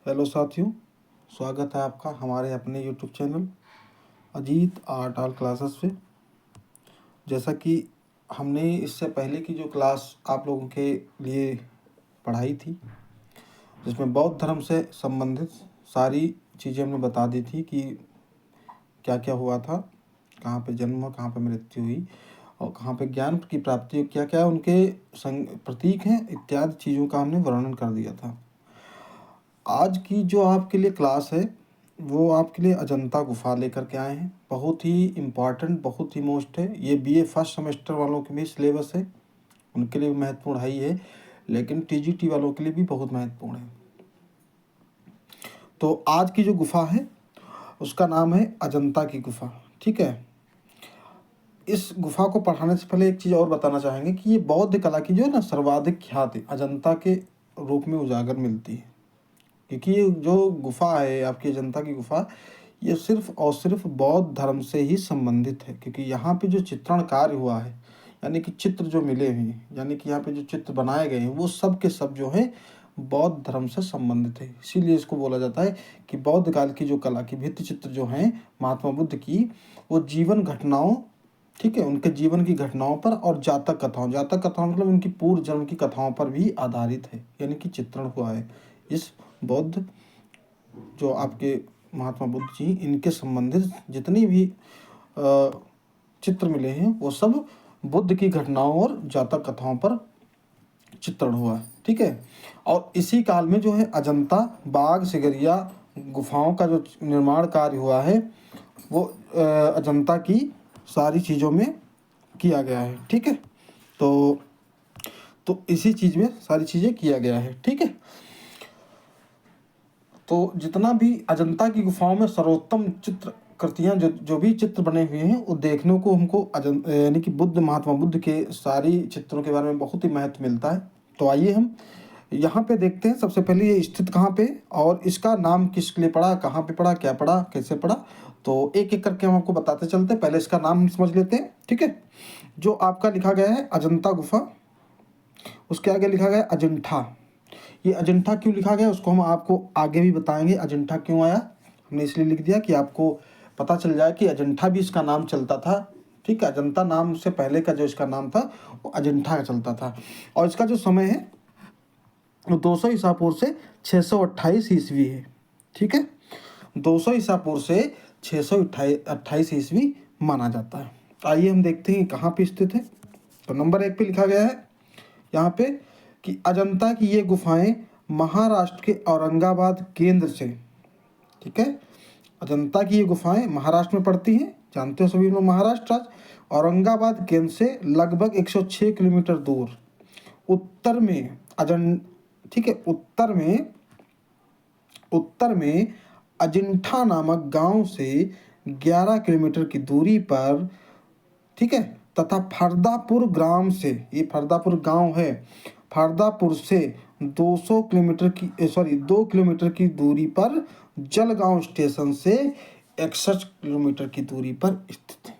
Hello साथियों, स्वागत है आपका हमारे अपने YouTube channel Ajit art all classes पे। जैसा कि हमने इससे पहले की जो क्लास आप लोगों के लिए पढ़ाई थी, जिसमें बौद्ध धर्म से संबंधित सारी चीज़ें हमने बता दी थी कि क्या क्या हुआ था, कहाँ पे जन्म हुआ, कहाँ पे मृत्यु हुई और कहाँ पे ज्ञान की प्राप्ति, क्या क्या उनके प्रतीक हैं इत्यादि चीज़ों का हमने वर्णन कर दिया था। आज की जो आपके लिए क्लास है वो आपके लिए अजंता गुफा लेकर के आए हैं। बहुत ही इम्पॉर्टेंट, बहुत ही मोस्ट है। ये बीए फर्स्ट सेमेस्टर वालों के भी सिलेबस है, उनके लिए भी महत्वपूर्ण है ही है, लेकिन टीजीटी वालों के लिए भी बहुत महत्वपूर्ण है। तो आज की जो गुफा है उसका नाम है अजंता की गुफा। ठीक है, इस गुफा को पढ़ाने से पहले एक चीज़ और बताना चाहेंगे कि ये बौद्ध कला की जो है ना सर्वाधिक ख्याति अजंता के रूप में उजागर मिलती है। क्योंकि ये जो गुफा है आपकी अजंता की गुफा, ये सिर्फ और सिर्फ बौद्ध धर्म से ही संबंधित है। क्योंकि यहाँ पे जो चित्रण कार्य हुआ है, यानी कि चित्र जो मिले हुए हैं, यानी कि यहाँ पे जो चित्र बनाए गए हैं, वो सब के सब जो है बौद्ध धर्म से संबंधित है। इसीलिए इसको बोला जाता है कि बौद्ध काल की जो कला की भित्ति चित्र जो हैं महात्मा बुद्ध की, वो जीवन घटनाओं, ठीक है, उनके जीवन की घटनाओं पर और जातक कथाओं मतलब उनकी पूर्व जन्म की कथाओं पर भी आधारित है, यानी कि चित्रण हुआ है। इस बौद्ध जो आपके महात्मा बुद्ध जी, इनके संबंधित जितनी भी चित्र मिले हैं वो सब बुद्ध की घटनाओं और जातक कथाओं पर चित्रण हुआ है। ठीक है, और इसी काल में जो है अजंता, बाघ, सिगरिया गुफाओं का जो निर्माण कार्य हुआ है वो अजंता की सारी चीज़ों में किया गया है। ठीक है, तो इसी चीज़ में सारी चीज़ें किया गया है। ठीक है, तो जितना भी अजंता की गुफाओं में सर्वोत्तम चित्र कृतियाँ जो भी चित्र बने हुए हैं वो देखने को हमको यानी कि बुद्ध, महात्मा बुद्ध के सारी चित्रों के बारे में बहुत ही महत्व मिलता है। तो आइए हम यहाँ पे देखते हैं। सबसे पहले ये स्थित कहाँ पे और इसका नाम किसके लिए पड़ा, कहाँ पे पड़ा, क्या पड़ा, कैसे पड़ा, तो एक एक करके हम आपको बताते चलते हैं। पहले इसका नाम हम समझ लेते हैं। ठीक है, जो आपका लिखा गया है अजंता गुफा, उसके आगे लिखा गया है अजंठा। ये अजंठा क्यों लिखा गया उसको हम आपको आगे भी बताएंगे, अजंठा क्यों आया। हमने इसलिए लिख दिया कि आपको पता चल जाए कि अजंठा भी इसका नाम चलता था। ठीक है, अजंता नाम से पहले का जो इसका नाम था वो अजंठा का चलता था। और इसका जो समय है वो 200 ईसा पूर्व से 628 ईस्वी है। ठीक है, 200 ईसा पूर्व से 628 ईस्वी माना जाता है। आइए हम देखते हैं कहाँ पे स्थित है। तो नंबर 1 पे लिखा गया है यहाँ पे कि अजंता की ये गुफाएं महाराष्ट्र के औरंगाबाद केंद्र से, ठीक है, अजंता की ये गुफाएं महाराष्ट्र में पड़ती हैं, जानते हो सभी लोग महाराष्ट्र राज्य, औरंगाबाद केंद्र से लगभग 106 किलोमीटर दूर उत्तर में ठीक है, उत्तर में अजिंठा नामक गांव से 11 किलोमीटर की दूरी पर, ठीक है, तथा फरदापुर ग्राम से, ये फरदापुर गांव है, फरदापुर से 200 किलोमीटर की 2 किलोमीटर की दूरी पर जलगांव स्टेशन से 61 किलोमीटर की दूरी पर स्थित है।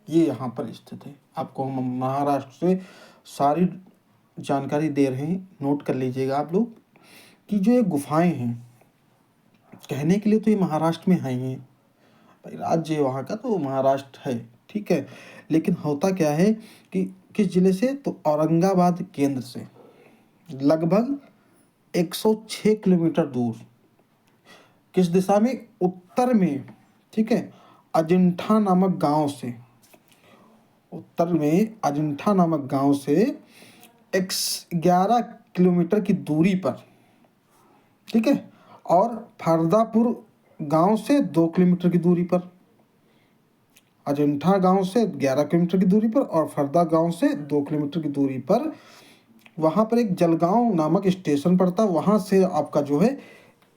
ये यहाँ पर स्थित है। आपको हम महाराष्ट्र से सारी जानकारी दे रहे हैं, नोट कर लीजिएगा आप लोग कि जो ये गुफाएं हैं, कहने के लिए तो ये महाराष्ट्र में है ही, भाई राज्य वहाँ का तो महाराष्ट्र है, ठीक है, लेकिन होता क्या है कि किस जिले से, तो औरंगाबाद केंद्र से लगभग 106 किलोमीटर दूर, किस दिशा में, उत्तर में, ठीक है, अजिंठा नामक गांव से, उत्तर में अजिंठा नामक गांव से 11 किलोमीटर की दूरी पर, ठीक है, और फरदापुर गांव से 2 किलोमीटर की दूरी पर, अजंठा गांव से 11 किलोमीटर की दूरी पर और फरदा गांव से 2 किलोमीटर की दूरी पर वहाँ पर एक जलगांव नामक स्टेशन पड़ता है, वहाँ से आपका जो है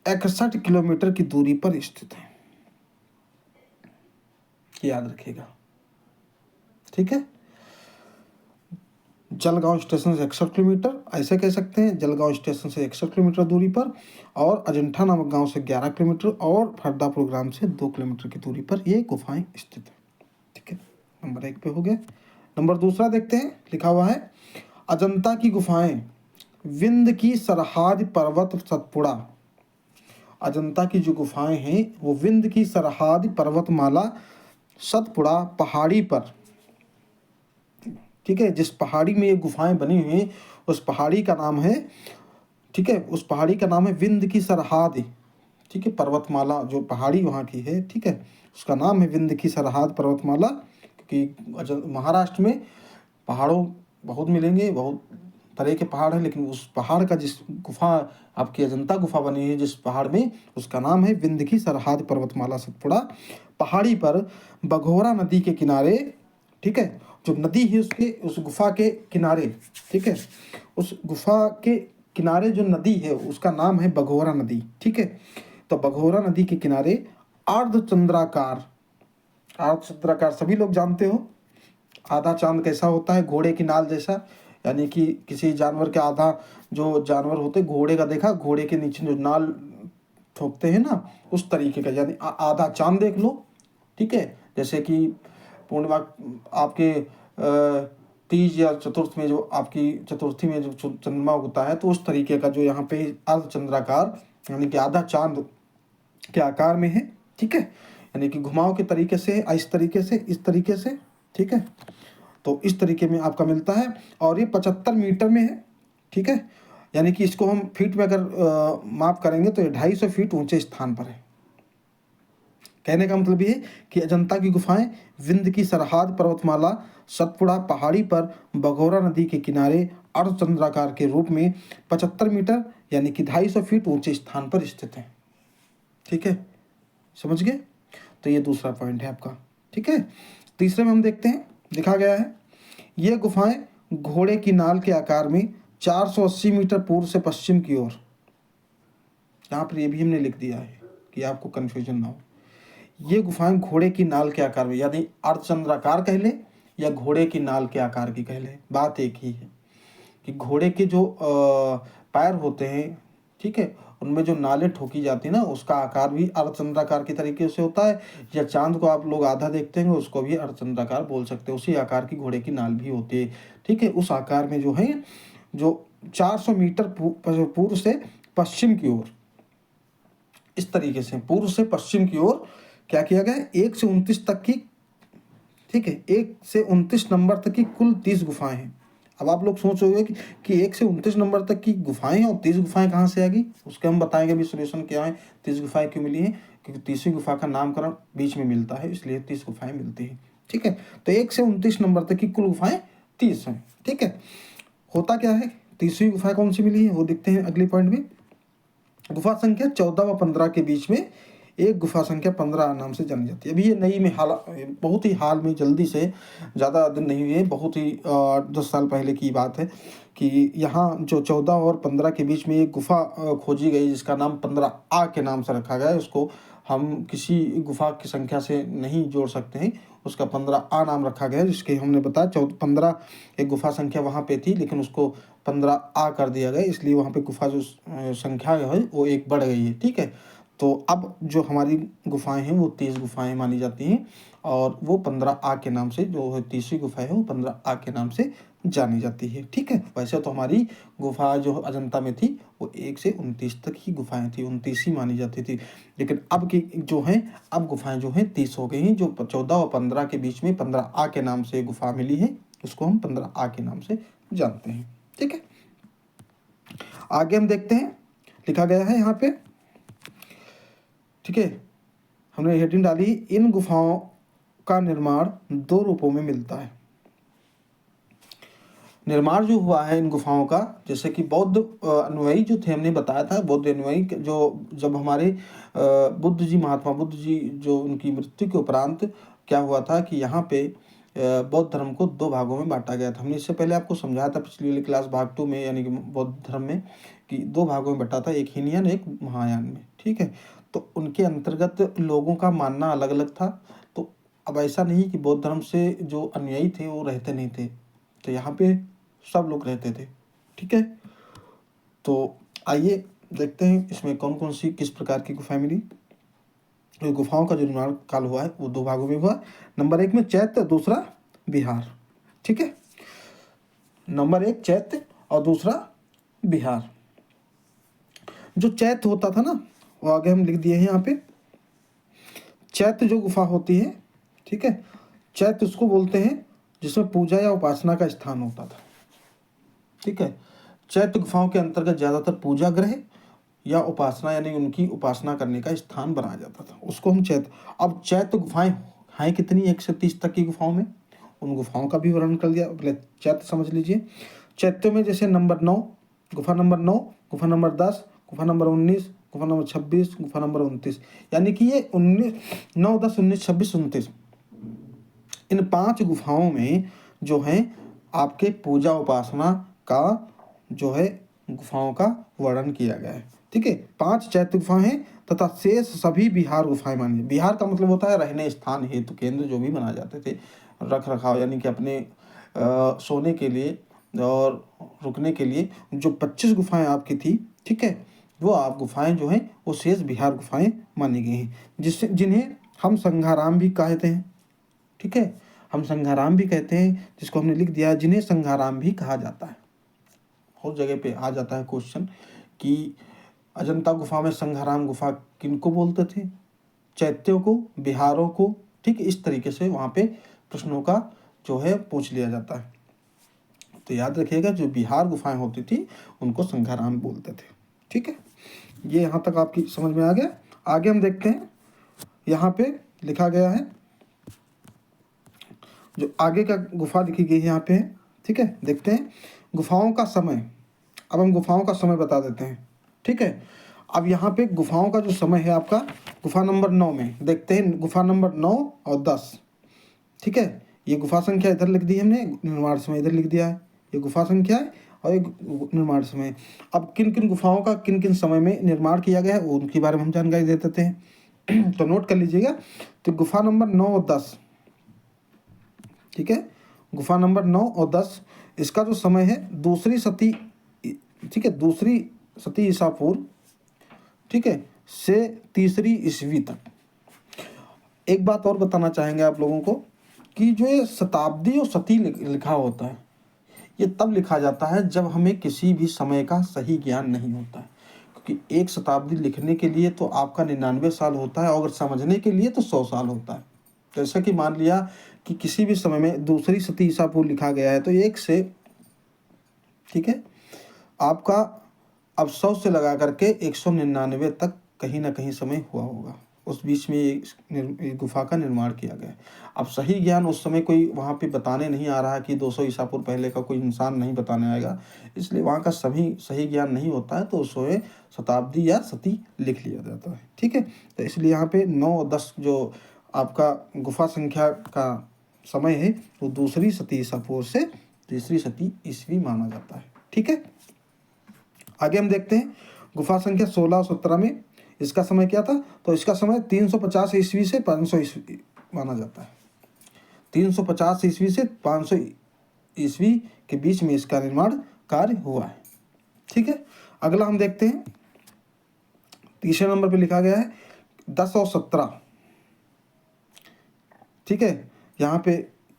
61 किलोमीटर की दूरी पर स्थित है। याद रखिएगा, ठीक है, जलगांव स्टेशन से 61 किलोमीटर, ऐसे कह सकते हैं, जलगांव स्टेशन से 61 किलोमीटर दूरी पर और अजंठा नामक गांव से 11 किलोमीटर और फरदापुर ग्राम से 2 किलोमीटर की दूरी पर ये गुफाएं स्थित है। ठीक है, नंबर 1 पे हो गया। नंबर 2 देखते हैं, लिखा हुआ है अजंता की गुफाएं विंध्य की सरहाद पर्वत सतपुड़ा, अजंता की जो गुफाएं हैं वो विंध्य की सरहाद पर्वतमाला सतपुड़ा पहाड़ी पर, ठीक है, जिस पहाड़ी में ये गुफाएं बनी हुई हैं उस पहाड़ी का नाम है, ठीक है, उस पहाड़ी का नाम है विंध्य की सरहाद, ठीक है, पर्वतमाला जो पहाड़ी वहाँ की है, ठीक है, उसका नाम है विंध्य की सरहाद पर्वतमाला। क्योंकि महाराष्ट्र में पहाड़ों बहुत मिलेंगे, बहुत तरह के पहाड़ हैं, लेकिन उस पहाड़ का जिस गुफा आपकी अजंता गुफा बनी है जिस पहाड़ में, उसका नाम है विंध्य की सरहाद पर्वतमाला सतपुड़ा पहाड़ी पर बघोरा नदी के किनारे, ठीक है, जो नदी है उसके उस गुफा के किनारे, ठीक है, उस गुफा के किनारे जो नदी है उसका नाम है बघोरा नदी, ठीक है। तो बघोरा नदी के किनारे अर्धचंद्राकार, अर्धचंद्राकार सभी लोग जानते हो, आधा चांद कैसा होता है, घोड़े की नाल जैसा, यानी कि किसी जानवर के आधा, जो जानवर होते घोड़े का देखा, घोड़े के नीचे जो नाल ठोकते हैं ना, उस तरीके का, यानी आधा चांद देख लो, ठीक है। जैसे कि पूर्णिमा आपके तीज या चतुर्थ में जो आपकी चतुर्थी में जो चंद्रमा होता है, तो उस तरीके का जो यहाँ पे अर्धचंद्राकार यानी कि आधा चांद के आकार में है, ठीक है, यानी कि घुमाव के तरीके से, इस तरीके से, इस तरीके से, ठीक है। तो इस तरीके में आपका मिलता है और ये 75 मीटर में है, ठीक है, यानी कि इसको हम फीट में अगर माप करेंगे तो ये 250 फीट ऊंचे स्थान पर है। कहने का मतलब ये है कि अजंता की गुफाएं विंध्य की सरहाद पर्वतमाला सतपुड़ा पहाड़ी पर बघोरा नदी के किनारे अर्धचंद्राकार के रूप में 75 मीटर यानी कि 250 फीट ऊंचे स्थान पर स्थित है, ठीक है, समझ गए। तो ये दूसरा पॉइंट है आपका, ठीक है। तीसरे में हम देखते हैं, लिखा गया है ये गुफाएं घोड़े की नाल के आकार में 480 मीटर पूर्व से पश्चिम की ओर, यहाँ पर ये भी हमने लिख दिया है कि आपको कन्फ्यूजन ना हो, ये गुफाएं घोड़े की नाल के आकार में, यानी अर्धचंद्राकार कह ले या घोड़े की नाल के आकार की कह ले, बात एक ही है कि घोड़े के जो पैर होते हैं, ठीक है, उनमें जो नालें ठोकी जाती है ना, उसका आकार भी अर्धचंद्राकार की तरीके से होता है, या चांद को आप लोग आधा देखते हैं उसको भी अर्धचंद्राकार बोल सकते हैं, उसी आकार की घोड़े की नाल भी होती है, ठीक है। उस आकार में जो है, जो 400 मीटर पूर्व से पश्चिम की ओर, इस तरीके से पूर्व से पश्चिम की ओर क्या किया गया है, 1 से 29 तक की, ठीक है, 1 से 29 नंबर तक की कुल 30 गुफाएं हैं। अब आप लोग सोच रहे हो कि 1 से 29 नंबर तक की गुफाएं हैं और 30 गुफाएं कहाँ से आ गई, उसके हम बताएंगे अभी सोल्यूशन क्या है, 30 गुफाएं क्यों मिली हैं, क्योंकि 30वीं गुफा का नामकरण बीच में मिलता है, इसलिए 30 गुफाएं मिलती हैं, ठीक है। तो 1 से 29 नंबर तक की कुल गुफाएं 30 हैं, ठीक है। होता क्या है, 30वीं गुफा कौन सी मिली है वो देखते हैं अगले पॉइंट में। गुफा संख्या 14 व 15 के बीच में एक गुफा संख्या 15 नाम से जानी जाती है। अभी ये नई में बहुत ही हाल में, जल्दी से, ज़्यादा दिन नहीं हुए, बहुत ही 10 साल पहले की बात है कि यहाँ जो 14 और 15 के बीच में एक गुफा खोजी गई जिसका नाम 15A के नाम से रखा गया है। उसको हम किसी गुफा की संख्या से नहीं जोड़ सकते हैं, उसका 15A नाम रखा गया है, जिसके हमने बताया 15 एक गुफा संख्या वहाँ पे थी, लेकिन उसको 15A कर दिया गया, इसलिए वहाँ पे गुफा जो संख्या है वो एक बढ़ गई है, ठीक है। तो अब जो हमारी गुफाएं हैं वो 30 गुफाएं मानी जाती हैं और वो 15A के नाम से, जो 30वीं गुफा है वो 15A के नाम से जानी जाती है, ठीक है। वैसे तो हमारी गुफा जो अजंता में थी वो 1 से 29 तक ही गुफाएं थी, 29 ही मानी जाती थी, लेकिन अब की जो हैं, अब गुफाएं जो हैं 30 हो गई हैं। जो 14 और 15 के बीच में 15A के नाम से गुफा मिली है, उसको हम 15A के नाम से जानते हैं, ठीक है। आगे हम देखते हैं, लिखा गया है यहाँ पे, ठीक है, हमने हेडिंग डाली, इन गुफाओं का निर्माण 2 रूपों में मिलता है। निर्माण जो हुआ है इन गुफाओं का, जैसे कि बौद्ध अनुयायी जो थे, हमने बताया था, बौद्ध अनुयायी जो जब हमारे बुद्ध जी, महात्मा बुद्ध जी, जो उनकी मृत्यु के उपरांत क्या हुआ था कि यहाँ पे बौद्ध धर्म को 2 भागों में बांटा गया था। हमने इससे पहले आपको समझाया था पिछली वाली क्लास भाग 2 में, यानी कि बौद्ध धर्म में, कि 2 भागों में बटा था, एक हीनयान एक महायान में, ठीक है। तो उनके अंतर्गत लोगों का मानना अलग अलग था। तो अब ऐसा नहीं कि बौद्ध धर्म से जो अनुयायी थे वो रहते नहीं थे, तो यहाँ पे सब लोग रहते थे, ठीक है। तो आइए देखते हैं इसमें कौन कौन सी किस प्रकार की गुफाएं मिली। तो गुफाओं का जो निर्माण काल हुआ है वो 2 भागों में हुआ। नंबर 1 में चैत्य, दूसरा बिहार, ठीक है। नंबर 1 चैत्य और दूसरा बिहार। जो चैत्य होता था ना, वो आगे हम लिख दिए हैं यहाँ पे। चैत्य जो गुफा होती है, ठीक है, चैत्य उसको बोलते हैं जिसमें पूजा या उपासना का स्थान होता था, ठीक है। चैत्य गुफाओं के अंतर्गत ज़्यादातर पूजा गृह या उपासना यानी उनकी उपासना करने का स्थान बनाया जाता था, उसको हम चैत्य। अब चैत्य गुफाएं हैं कितनी, 1 से 30 तक की गुफाओं में, उन गुफाओं का भी वर्णन कर दिया। पहले चैत्य समझ लीजिए। चैत्यों में जैसे नंबर 9, गुफा नंबर 9, गुफा नंबर 10, गुफा नंबर 19, गुफा नंबर 26, गुफा नंबर 29, यानी कि ये 19, 9, 10, 19, 26, 29, इन 5 गुफाओं में जो है आपके पूजा उपासना का जो है गुफाओं का वर्णन किया गया है, ठीक है। 5 चैत्य गुफाएं हैं तथा शेष सभी विहार गुफाएं मानिए। विहार का मतलब होता है रहने स्थान हेतु केंद्र जो भी बनाए जाते थे, रख रखाव यानी कि अपने सोने के लिए और रुकने के लिए। जो 25 गुफाएं आपकी थी, ठीक है, वो आप गुफाएं जो हैं वो शेष विहार गुफाएं मानी गई हैं, जिससे जिन्हें हम संघाराम भी कहते हैं, ठीक है, हम संघाराम भी कहते हैं, जिसको हमने लिख दिया जिन्हें संघाराम भी कहा जाता है। बहुत जगह पे आ जाता है क्वेश्चन कि अजंता गुफा में संघाराम गुफा किनको बोलते थे, चैत्यों को, बिहारों को, ठीक, इस तरीके से वहाँ पे प्रश्नों का जो है पूछ लिया जाता है। तो याद रखिएगा जो बिहार गुफाएं होती थी उनको संघाराम बोलते थे, ठीक है। ये यहाँ तक आपकी समझ में आ गया। आगे हम देखते हैं, यहाँ पे लिखा गया है, जो आगे का गुफा लिखी गई है यहाँ पे, ठीक है। देखते हैं गुफाओं का समय। अब हम गुफाओं का समय बता देते हैं, ठीक है। अब यहाँ पे गुफाओं का जो समय है आपका, गुफा नंबर 9 में देखते हैं, गुफा नंबर 9 और 10, ठीक है। ये गुफा संख्या इधर लिख दी हमने, निर्माण समय इधर लिख दिया है, ये गुफा संख्या है और एक निर्माण समय। अब किन किन गुफाओं का किन किन समय में निर्माण किया गया है वो उनके बारे में हम जानकारी दे देते हैं। तो नोट कर लीजिएगा। तो गुफा नंबर 9 और 10, ठीक है, गुफा नंबर 9 और 10, इसका जो समय है दूसरी सती, ठीक है, दूसरी सती ईसा पूर्व, ठीक है, से तीसरी ईस्वी तक। एक बात और बताना चाहेंगे आप लोगों को कि जो ये शताब्दी और सती लिखा होता है, ये तब लिखा जाता है जब हमें किसी भी समय का सही ज्ञान नहीं होता है, क्योंकि एक शताब्दी लिखने के लिए तो आपका 99 साल होता है और अगर समझने के लिए तो 100 साल होता है। जैसा कि मान लिया कि किसी भी समय में दूसरी सती ईसा पूर्व लिखा गया है तो 1 से, ठीक है, आपका अब 100 से लगा करके 199 तक कहीं ना कहीं समय हुआ होगा, उस बीच में ये गुफा का निर्माण किया गया। अब सही ज्ञान उस समय कोई वहाँ पे बताने नहीं आ रहा कि 200 ईसा पूर्व पहले का कोई इंसान नहीं बताने आएगा, इसलिए वहाँ का सभी सही ज्ञान नहीं होता है, तो उसमें शताब्दी या सती लिख लिया जाता है, ठीक है। तो इसलिए यहाँ पे 9 और 10 जो आपका गुफा संख्या का समय है वो दूसरी सती ईसा पूर्व से तीसरी सती ईस्वी माना जाता है, ठीक है। आगे हम देखते हैं गुफा संख्या 16 और 17 में इसका समय क्या था, तो इसका समय 350 ईस्वी से 500 ईस्वी माना जाता है। 350 ईस्वी से 500 ईस्वी के बीच में इसका निर्माण कार्य हुआ है, ठीक है। अगला हम देखते हैं, तीसरे नंबर पे लिखा गया है 10 और 17, ठीक है। यहाँ पे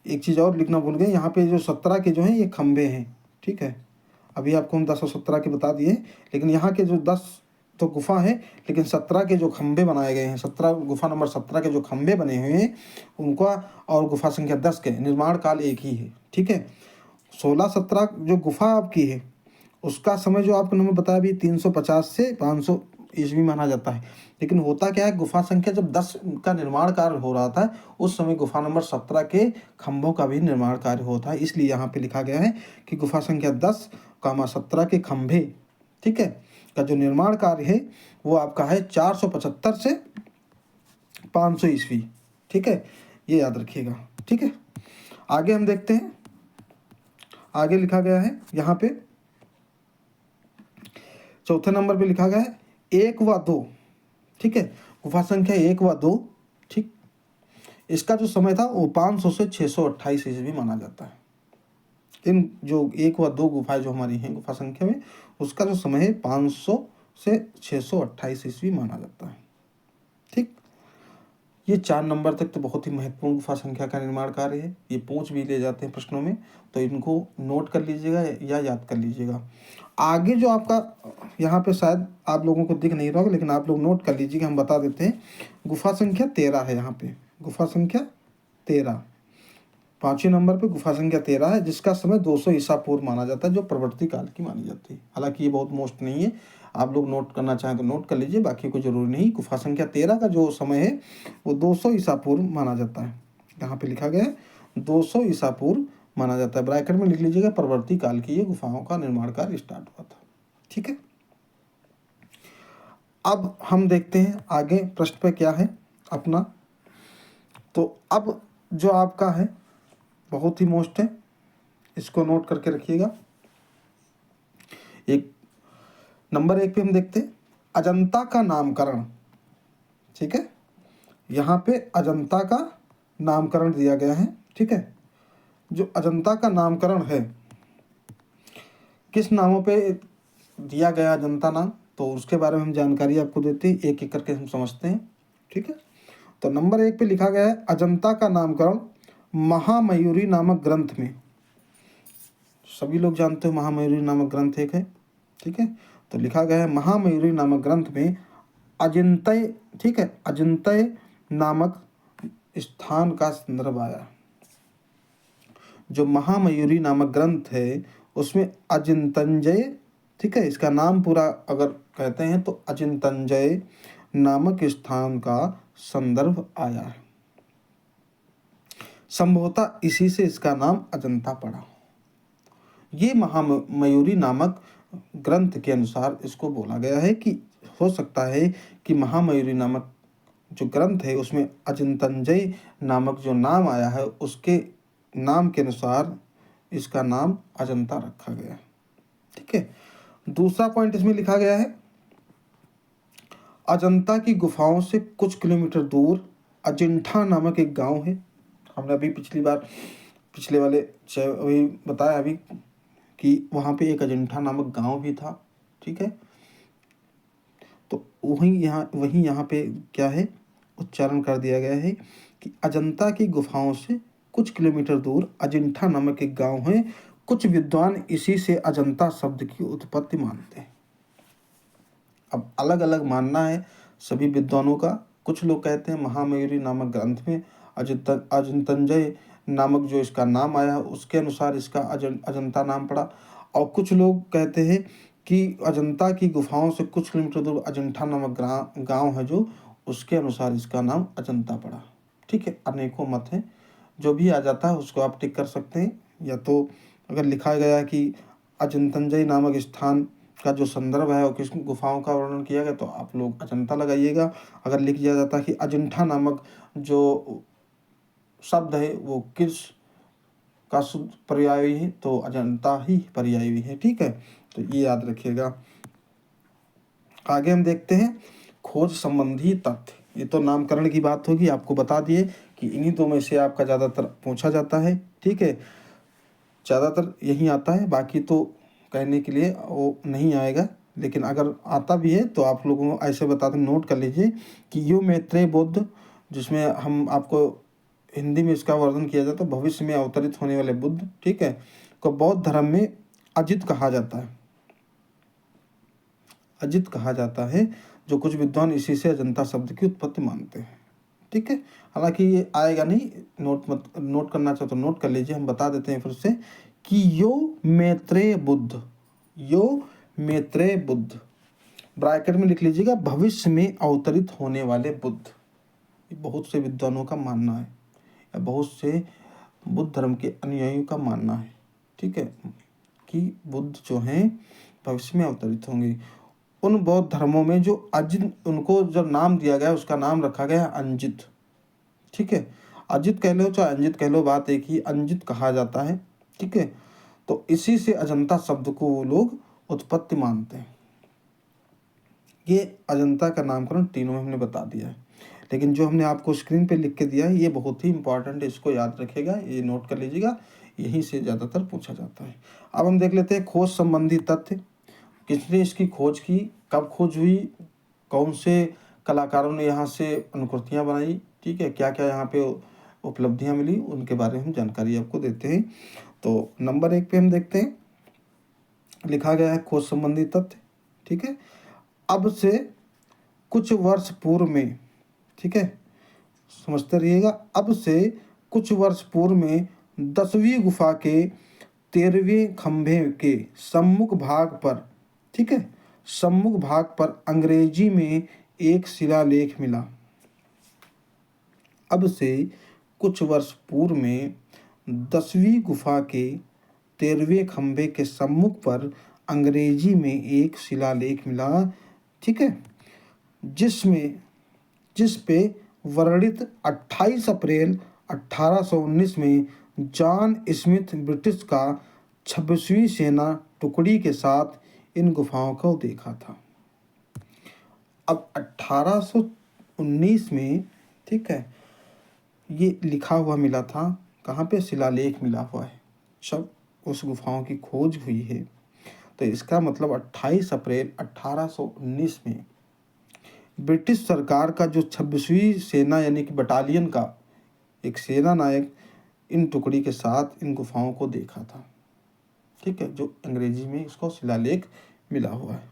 एक चीज़ और लिखना भूल गए, यहाँ पे जो 17 के जो हैं ये खंभे हैं, ठीक है। अभी आपको हम 10 और 17 के बता दिए, लेकिन यहाँ के जो 10 तो गुफा है, लेकिन 17 के जो खंभे बनाए गए हैं, 17 गुफा नंबर 17 के जो खंभे बने हुए हैं उनका और गुफा संख्या 10 के निर्माण काल एक ही है, ठीक है। 16-17 जो गुफा आपकी है उसका समय जो आपको मैंने बताया भी 350 से 500 ईस्वी माना जाता है, लेकिन होता क्या है, गुफा संख्या जब 10 का निर्माण कार्य हो रहा था उस समय गुफा नंबर 17 के खंभों का भी निर्माण कार्य होता है, इसलिए यहाँ पे लिखा गया है कि गुफा संख्या 10 कामा 17 के खंभे, ठीक है, का जो निर्माण कार्य है वो आपका है 475 से 500 ईस्वी, ठीक है, ये याद रखिएगा, ठीक है। आगे हम देखते हैं, आगे लिखा गया है यहाँ पे चौथे नंबर पे लिखा गया है 1 व 2, ठीक है, गुफा संख्या 1 व 2, ठीक, इसका जो समय था वो 500 से 628 ईस्वी माना जाता है। इन जो 1 व 2 गुफाएं जो हमारी हैं गुफा संख्या में, उसका जो समय है 500 से 628 ईस्वी माना जाता है, ठीक। ये 4 नंबर तक तो बहुत ही महत्वपूर्ण गुफा संख्या का निर्माण कार्य है, ये पूछ भी ले जाते हैं प्रश्नों में, तो इनको नोट कर लीजिएगा या याद कर लीजिएगा। आगे जो आपका यहाँ पे शायद आप लोगों को दिख नहीं रहा होगा, लेकिन आप लोग नोट कर लीजिएगा, हम बता देते हैं। गुफा संख्या 13 है यहाँ पे, गुफा संख्या 13, 5वें नंबर पे गुफा संख्या 13 है, जिसका समय 200 ईसा पूर्व माना जाता है, जो प्रवर्ती काल की मानी जाती है। हालांकि ये बहुत मोस्ट नहीं है, आप लोग नोट करना चाहें तो नोट कर लीजिए, बाकी कोई जरूरी नहीं। गुफा संख्या 13 का जो समय है वो 200 ईसा पूर्व माना जाता है। यहाँ पे लिखा गया है 200 ईसा पूर्व माना जाता है। ब्रैकेट में लिख लीजिएगा, प्रवर्ती काल की ये गुफाओं का निर्माण कार्य स्टार्ट हुआ था। ठीक है, अब हम देखते हैं आगे प्रश्न पे क्या है अपना। तो अब जो आपका है बहुत ही मोस्ट है, इसको नोट करके रखिएगा। एक नंबर 1 पे हम देखते हैं अजंता का नामकरण। ठीक है, यहाँ पे अजंता का नामकरण दिया गया है। ठीक है, जो अजंता का नामकरण है किस नामों पे दिया गया अजंता नाम, तो उसके बारे में हम जानकारी आपको देते हैं, एक एक करके हम समझते हैं। ठीक है, तो नंबर 1 पे लिखा गया है अजंता का नामकरण महामयूरी नामक ग्रंथ में। सभी लोग जानते हो महामयूरी नामक ग्रंथ एक है। ठीक है, तो लिखा गया है महामयूरी नामक ग्रंथ में अजिंत्य, ठीक है, अजिंत्य नामक स्थान का संदर्भ आया। जो महामयूरी नामक ग्रंथ है उसमें अजिंतंजय, ठीक है, इसका नाम पूरा अगर कहते हैं तो अजिंतंजय नामक स्थान का संदर्भ आया है। संभवतः इसी से इसका नाम अजंता पड़ा। ये महामयूरी नामक ग्रंथ के अनुसार इसको बोला गया है कि हो सकता है कि महामयूरी नामक जो ग्रंथ है उसमें अजिंतंजय नामक जो नाम आया है उसके नाम के अनुसार इसका नाम अजंता रखा गया। ठीक है, दूसरा पॉइंट इसमें लिखा गया है अजंता की गुफाओं से कुछ किलोमीटर दूर अजिंठा नामक एक गांव है। हमने अभी पिछले वाले अभी बताया अभी कि वहाँ पे एक अजिंठा नामक गांव भी था। ठीक है, तो वहीं यहाँ पे क्या है उच्चारण कर दिया गया है कि अजंता की गुफाओं से कुछ किलोमीटर दूर अजिंठा नामक एक गांव है। कुछ विद्वान इसी से अजंता शब्द की उत्पत्ति मानते हैं। अब अलग अलग मानना है सभी विद्वानों का। कुछ लोग कहते हैं महामयूरी नामक ग्रंथ में अजिंतंजय नामक जो इसका नाम आया उसके अनुसार इसका अजंता नाम पड़ा, और कुछ लोग कहते हैं कि अजंता की गुफाओं से कुछ किलोमीटर दूर अजिंठा नामक गांव है जो उसके अनुसार इसका नाम अजंता पड़ा। ठीक है, अनेकों मत हैं, जो भी आ जाता है उसको आप टिक कर सकते हैं। या तो अगर लिखा गया कि अजिंतंजय नामक स्थान का जो संदर्भ है और किस गुफाओं का वर्णन किया गया तो आप लोग अजंता लगाइएगा। अगर लिख दिया जाता है कि अजिंठा नामक जो शब्द है वो किस का शुद्ध पर्यायी है तो अजंता ही पर्यायी है। ठीक है, तो ये याद रखिएगा। आगे हम देखते हैं खोज संबंधी तथ्य। ये तो नामकरण की बात होगी, आपको बता दिए कि इन्हीं दो में से आपका ज़्यादातर पूछा जाता है। ठीक है, ज़्यादातर यही आता है, बाकी तो कहने के लिए वो नहीं आएगा, लेकिन अगर आता भी है तो आप लोगों को ऐसे बता दें, नोट कर लीजिए कि यो मैत्रेय बुद्ध, जिसमें हम आपको हिंदी में इसका वर्णन किया जाता है भविष्य में अवतरित होने वाले बुद्ध, ठीक है, को बौद्ध धर्म में अजित कहा जाता है। अजित कहा जाता है, जो कुछ विद्वान इसी से अजंता शब्द की उत्पत्ति मानते हैं। ठीक है, हालांकि ये आएगा नहीं, नोट करना चाहो तो नोट कर लीजिए। हम बता देते हैं फिर से कि यो मैत्रेय बुद्ध, यो मैत्रेय बुद्ध, ब्रैकेट में लिख लीजिएगा भविष्य में अवतरित होने वाले बुद्ध। ये बहुत से विद्वानों का मानना है, या बहुत से बुद्ध धर्म के अनुयायियों का मानना है। ठीक है, कि बुद्ध जो हैं भविष्य में अवतरित होंगे। उन बौद्ध धर्मों में जो अजित, उनको जब नाम दिया गया उसका नाम रखा गया अंजित। ठीक है, अजित कह लो चाहे अंजित कह लो, बात एक ही, अंजित कहा जाता है। ठीक है, तो इसी से अजंता शब्द को वो लोग उत्पत्ति मानते हैं। ये अजंता का नामकरण तीनों में हमने बता दिया है, लेकिन जो हमने आपको स्क्रीन पे लिख के दिया है ये बहुत ही इंपॉर्टेंट है, इसको याद रखिएगा, ये नोट कर लीजिएगा, यहीं से ज़्यादातर पूछा जाता है। अब हम देख लेते हैं खोज संबंधी तथ्य। किसने इसकी खोज की, कब खोज हुई, कौन से कलाकारों ने यहाँ से अनुकृतियाँ बनाई, ठीक है, क्या क्या यहाँ पे उपलब्धियाँ मिली, उनके बारे में हम जानकारी आपको देते हैं। तो नंबर 1 पे हम देखते हैं लिखा गया है खोज संबंधी तथ्य, ठीक है। अब से कुछ वर्ष पूर्व में, ठीक है, समझते रहिएगा। अब से कुछ वर्ष पूर्व में 10वीं गुफा के 13वें खंभे के सम्मुख भाग पर, ठीक है, सम्मुख भाग पर अंग्रेजी में एक शिलालेख मिला। अब से कुछ वर्ष पूर्व में 10वीं गुफा के 13वें खंभे के सम्मुख पर अंग्रेजी में एक शिलालेख मिला, ठीक है, जिस पे वर्णित 28 अप्रैल 1819 में जॉन स्मिथ ब्रिटिश का 26वीं सेना टुकड़ी के साथ इन गुफाओं को देखा था। अब 1819 में, ठीक है, ये लिखा हुआ मिला था, कहाँ पे, शिलालेख मिला हुआ है, सब उस गुफाओं की खोज हुई है। तो इसका मतलब 28 अप्रैल 1819 में ब्रिटिश सरकार का जो 26वीं सेना यानी कि बटालियन का एक सेना नायक इन टुकड़ी के साथ इन गुफाओं को देखा था, ठीक है, जो अंग्रेजी में इसको शिलालेख मिला हुआ है,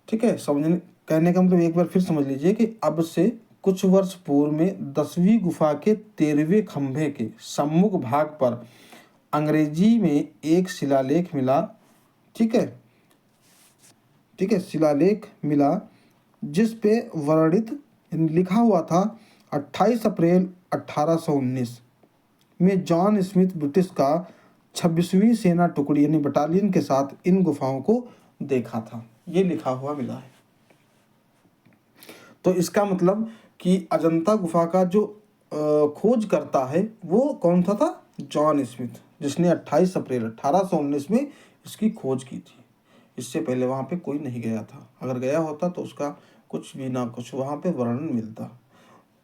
ठीक है। समझने कहने का मतलब एक बार फिर समझ लीजिए कि अब से कुछ वर्ष पूर्व में 10वीं गुफा के 13वें खंभे के सम्मुख भाग पर अंग्रेजी में एक शिलालेख मिला, ठीक है, ठीक है, शिलालेख मिला, जिस पे वर्णित लिखा हुआ था 28 अप्रैल 1819 में जॉन स्मिथ ब्रिटिश का 26वीं सेना टुकड़ी यानी बटालियन के साथ इन गुफाओं को देखा था, ये लिखा हुआ मिला है। तो इसका मतलब कि अजंता गुफा का जो खोज करता है वो कौन था जॉन स्मिथ, जिसने 28 अप्रैल 1819 में इसकी खोज की थी। इससे पहले वहाँ पे कोई नहीं गया था, अगर गया होता तो उसका कुछ भी ना कुछ वहाँ पे वर्णन मिलता।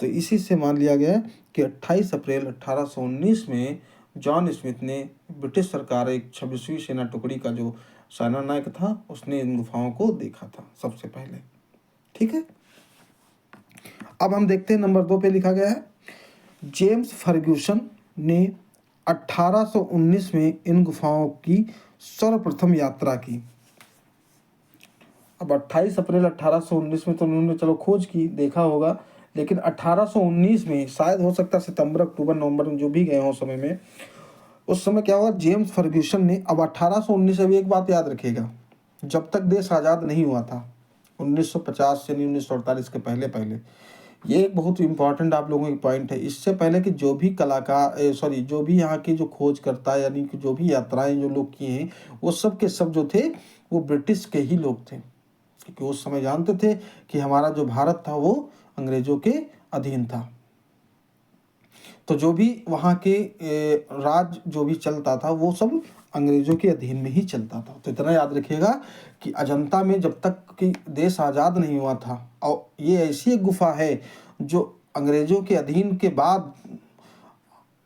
तो इसी से मान लिया गया कि 28 अप्रैल 1819 में जॉन स्मिथ ने ब्रिटिश सरकार एक 26वीं सेना टुकड़ी का जो सेना नायक था उसने इन गुफाओं को देखा था सबसे पहले, ठीक है। अब हम देखते हैं नंबर 2 पे लिखा गया है जेम्स फर्ग्यूसन ने 1819 में इन गुफाओं की सर्वप्रथम यात्रा की। अब 28 अप्रैल 1819 में तो उन्होंने चलो खोज की, देखा होगा, लेकिन 1819 में शायद हो सकता सितंबर अक्टूबर नवंबर में जो भी गए हों समय में, उस समय क्या हुआ, जेम्स फर्ग्यूसन ने, अब 1819 अभी एक बात याद रखिएगा, जब तक देश आज़ाद नहीं हुआ था 1950 से 1948 के पहले पहले, ये एक बहुत इंपॉर्टेंट आप लोगों की पॉइंट है। इससे पहले कि जो भी कलाकार जो भी यहाँ की जो खोज करता है यानी कि जो भी यात्राएं जो लोग किए हैं वो सब के सब जो थे वो ब्रिटिश के ही लोग थे, क्योंकि उस समय जानते थे कि हमारा जो भारत था वो अंग्रेजों के अधीन था। तो जो भी वहाँ के राज जो भी चलता था वो सब अंग्रेजों के अधीन में ही चलता था। तो इतना याद रखिएगा कि अजंता में जब तक कि देश आज़ाद नहीं हुआ था, और ये ऐसी एक गुफा है जो अंग्रेजों के अधीन के बाद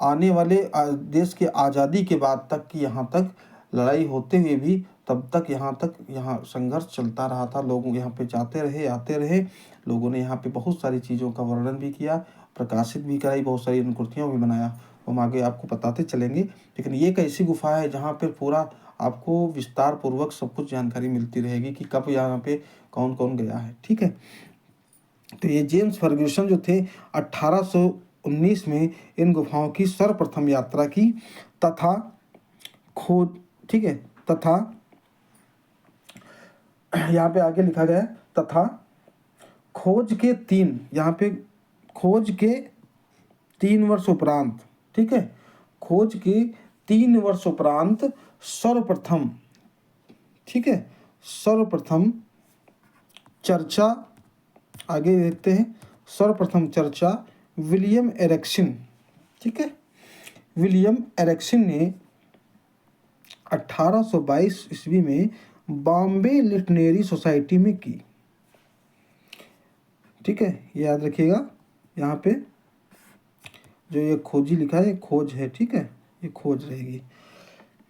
आने वाले देश के आज़ादी के बाद तक कि यहाँ तक लड़ाई होते हुए भी तब तक यहाँ संघर्ष चलता रहा था। लोग यहाँ पे जाते रहे आते रहे, लोगों ने यहाँ पे बहुत सारी चीज़ों का वर्णन भी किया, प्रकाशित भी कराई, बहुत सारी अनुकृतियाँ भी बनाया, हम आगे आपको बताते चलेंगे। लेकिन ये एक ऐसी गुफा है जहाँ पे पूरा आपको विस्तार पूर्वक सब कुछ जानकारी मिलती रहेगी कि कब यहाँ पे कौन कौन गया है, ठीक है। तो ये जेम्स फर्ग्यूसन जो थे 1819 में इन गुफाओं की सर्वप्रथम यात्रा की तथा खोज, ठीक है, तथा यहाँ पे आगे लिखा गया है तथा खोज के 3 वर्ष उपरांत, ठीक है, खोज के 3 वर्ष उपरांत सर्वप्रथम, ठीक है, सर्वप्रथम चर्चा, आगे देखते हैं, सर्वप्रथम चर्चा विलियम एरिक्सन, ठीक है, विलियम एरिक्सन ने 1822 ईस्वी में बॉम्बे लिटरेरी सोसाइटी में की, ठीक है, ये याद रखिएगा। यहाँ पे जो ये खोजी लिखा है खोज है, ठीक है, ये खोज रहेगी।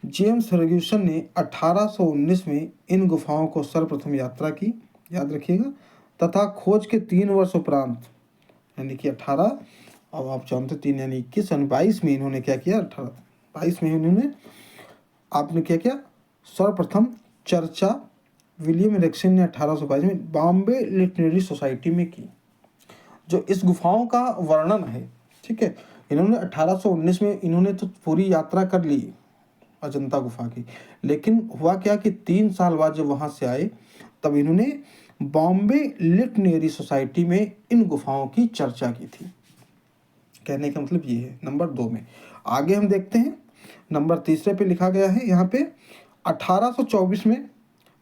जेम्स फर्ग्यूसन ने 1819 में इन गुफाओं को सर्वप्रथम यात्रा की, याद रखिएगा, तथा खोज के 3 वर्ष उपरांत यानी कि 18, अब आप जानते 3 यानी 21 और 22 में इन्होंने क्या किया, 22 में इन्होंने आपने क्या किया, सर्वप्रथम चर्चा विलियम एरिक्सन ने 1822 में बॉम्बे लिटरेरी सोसाइटी में की। जो इस गुफाओं का वर्णन है, ठीक है, इन्होंने 1819 में इन्होंने तो पूरी यात्रा कर ली अजंता गुफा की, लेकिन हुआ क्या कि 3 साल बाद जब वहाँ से आए तब इन्होंने बॉम्बे लिटरेरी सोसाइटी में इन गुफाओं की चर्चा की थी। कहने का मतलब ये है। नंबर 2 में आगे हम देखते हैं, नंबर 3 पे लिखा गया है यहाँ पे 1824 में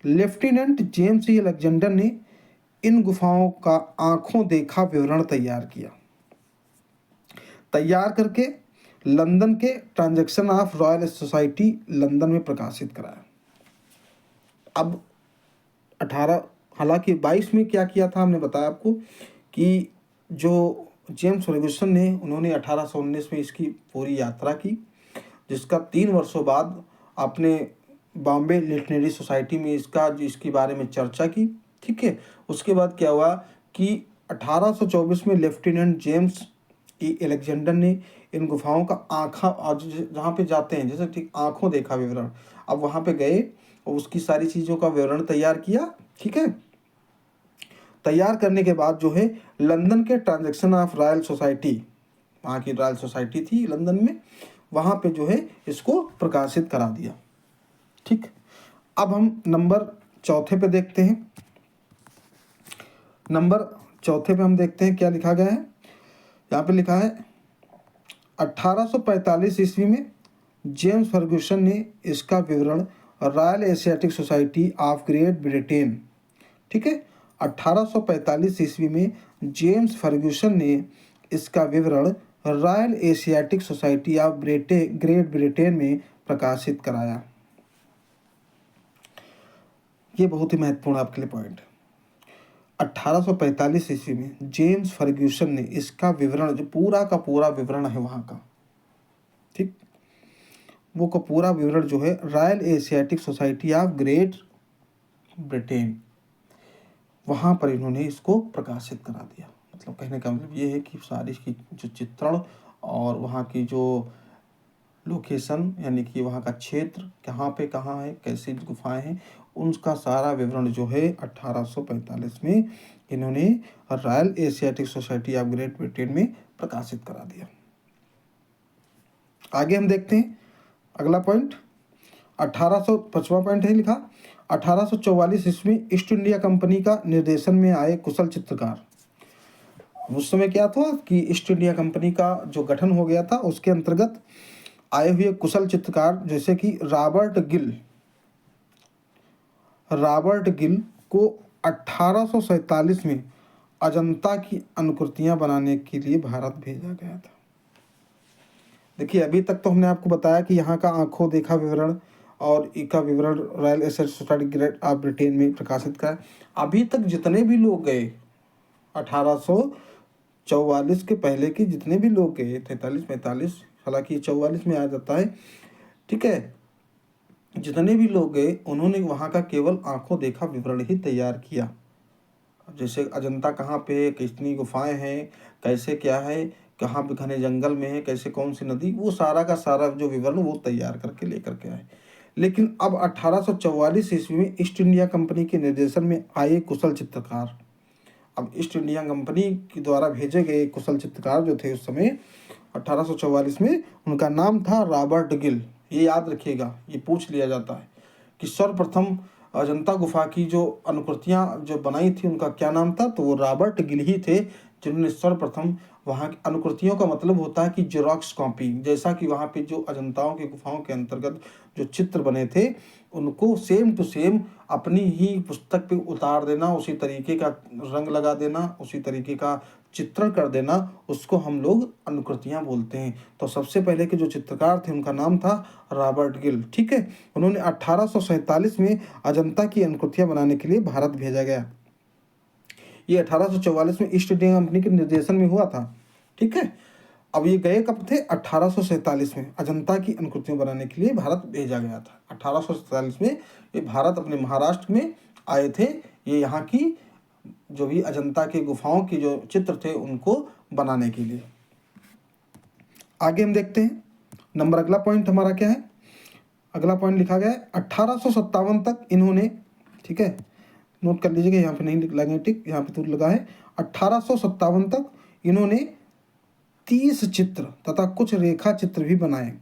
लेफ्टिनेंट जेम्स ई अलेक्जेंडर ने इन गुफाओं का आंखों देखा विवरण तैयार करके लंदन के transaction of royal society London में प्रकाशित कराया। अब 18 हालांकि 22 में क्या किया था, हमने बताया आपको कि जो जेम्स फर्ग्यूसन ने उन्होंने 1819 में इसकी पूरी यात्रा की, जिसका 3 वर्षों बाद आपने बॉम्बे लिटरेरी सोसाइटी में इसके बारे में चर्चा की, ठीक है। उसके बाद क्या हुआ कि 1824 में लेफ्टिनेंट जेम्स ई अलेक्जेंडर ने इन गुफाओं का जहाँ पे जाते हैं जैसे ठीक आंखों देखा विवरण, अब वहाँ पे गए और उसकी सारी चीज़ों का विवरण तैयार किया, ठीक है। तैयार करने के बाद जो है लंदन के ट्रांजैक्शन ऑफ रॉयल सोसाइटी, वहाँ की रॉयल सोसाइटी थी लंदन में, वहाँ पे जो है इसको प्रकाशित करा दिया, ठीक। अब हम नंबर 4 पे देखते हैं। नंबर 4 पे हम देखते हैं क्या लिखा गया है। यहाँ पे लिखा है 1845 ईस्वी में जेम्स फर्ग्यूसन ने इसका विवरण royal Asiatic society of great Britain, ठीक है, 1845 ईस्वी में जेम्स फर्ग्यूसन ने इसका विवरण royal Asiatic society of great Britain में प्रकाशित कराया। ये बहुत ही महत्वपूर्ण आपके लिए पॉइंट। 1845 ईस्वी में जेम्स फर्ग्यूसन ने इसका विवरण, जो पूरा का पूरा विवरण है वहाँ का, ठीक, वो का पूरा विवरण जो है royal Asiatic society of great Britain, वहाँ पर इन्होंने इसको प्रकाशित करा दिया। मतलब कहने का मतलब ये है कि सारी की जो चित्रण और वहाँ की जो लोकेशन यानी कि वहाँ का क्षेत्र कहाँ पे कहाँ है, कैसी गुफाएं हैं, उनका सारा विवरण जो है 1845 में इन्होंने royal Asiatic society of great Britain में प्रकाशित करा दिया। आगे हम देखते हैं अगला पॉइंट, 1855 पॉइंट है लिखा 1844 ईस्वी में ईस्ट इंडिया कंपनी का निर्देशन में आए कुशल चित्रकार। उस समय क्या था कि ईस्ट इंडिया कंपनी का जो गठन हो गया था उसके अंतर्गत आए हुए कुशल चित्रकार जैसे कि रॉबर्ट गिल को 1847 में अजंता की अनुकृतियां बनाने के लिए भारत भेजा गया था। देखिए अभी तक तो हमने आपको बताया कि यहाँ का आंखों देखा विवरण और इसका विवरण royal Asiatic society great of Britain में प्रकाशित करा। अभी तक जितने भी लोग गए 1844 के पहले के जितने भी लोग गए 43-45, हालांकि 44 में आ जाता है, ठीक है, जितने भी लोग गए उन्होंने वहाँ का केवल आंखों देखा विवरण ही तैयार किया। जैसे अजंता कहाँ पे, कितनी गुफाएं हैं, कैसे क्या है, कहाँ पे घने जंगल में है, कैसे कौन सी नदी, वो सारा का सारा जो विवरण वो तैयार करके लेकर के आए। लेकिन अब 1844 ईस्वी में ईस्ट इंडिया कंपनी के निर्देशन में आए कुशल चित्रकार, अब ईस्ट इंडिया कंपनी के द्वारा भेजे गए कुशल चित्रकार जो थे उस समय 1844 में, उनका नाम था रॉबर्ट गिल। ये याद रखिएगा, ये पूछ लिया जाता है कि सर्वप्रथम अजंता गुफा की जो अनुकृतियां जो बनाई थी उनका क्या नाम था, तो वो रॉबर्ट गिल ही थे जिन्होंने सर्वप्रथम वहाँ की अनुकृतियों का मतलब होता है कि जेरॉक्स कॉपी, जैसा कि वहाँ पे जो अजंताओं की गुफाओं के अंतर्गत जो चित्र बने थे उनको सेम टू सेम अपनी ही पुस्तक पे उतार देना, उसी तरीके का रंग लगा देना, उसी तरीके का चित्रण कर देना, उसको हम लोग अनुकृतियां बोलते हैं। तो सबसे पहले के जो चित्रकार थे उनका नाम था रॉबर्ट गिल, ठीक है। उन्होंने 1847 में अजंता की अनुकृतियां बनाने के लिए भारत भेजा गया। ये 1844 में ईस्ट इंडिया कंपनी के निर्देशन में हुआ था, ठीक है। अब ये गए कब थे, 1847 में अजंता की अनुकृतियां बनाने के लिए भारत भेजा गया था। 1847 में ये भारत अपने महाराष्ट्र में आए थे, ये यहाँ की जो भी अजंता के गुफाओं के जो चित्र थे उनको बनाने के लिए। आगे हम देखते हैं नंबर, अगला पॉइंट हमारा क्या है, अगला पॉइंट लिखा गया है 1857 तक इन्होंने, ठीक है, नोट कर लीजिएगा, यहाँ पे नहीं लगेंगे टिक, यहाँ पे तो लगा है 1857 तक इन्होंने 30 चित्र तथा कुछ रेखा चित्र भी बनाए।